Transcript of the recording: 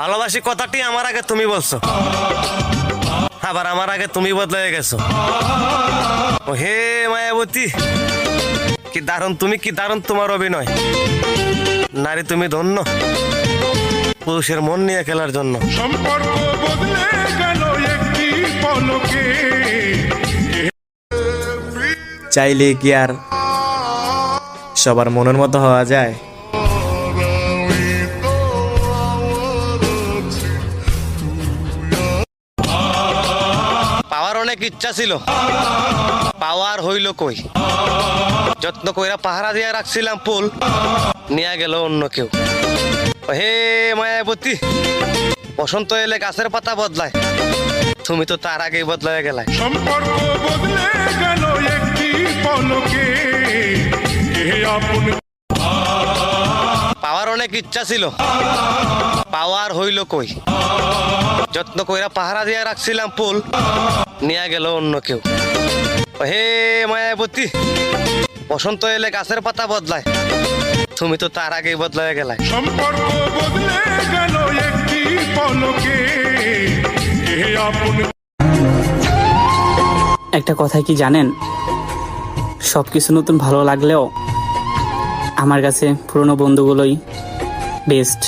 ভালোবাসি কথাটি আমার আগে তুমি বলছো, আবার আমার আগে তুমি বদলে গেছো। ও হে মায়াবতী, কি দারুণ তুমি, কি দারুণ তোমার অভিনয়। নারী তুমি ধন্য, পুরুষের মন নিয়ে খেলার জন্য। সম্পর্ক বদলে গেল একটি পলকে। চাইলে কি আর সবার মনের মতো হওয়া যায়? পাওয়ার অনেক ইচ্ছা ছিল, পাওয়ার হইল কই। যত্ন কইরা পাহারা দিয়া রাখছিলাম ফুল, নিয়ে গেল অন্য কেউ। হে মায়াবতী, বসন্ত এলে গাছের পাতা বদলায়, তুমি তো তার আগেই বদলায় গেলাই। সম্পর্ক বদলে গেল একটি পলকে। আপন পাওয়ার অনেক ইচ্ছা ছিল, পাওয়ার হইল কই। যত্ন কইরা পাহারা দিয়া রাখছিলাম ফুল, নিয়ে গেল অন্য কেউ। হে মায়াবতী, বসন্ত এলে গাছের পাতা বদলায়, তুমি তো তার আগেই বদলায় গেলাই। সম্পর্ক বদলে গেল একটি পলকে। আপন একটা কথা কি জানেন, সব কিছু নতুন ভালো লাগলেও আমার কাছে পুরনো বন্ধুগুলোই বেস্ট।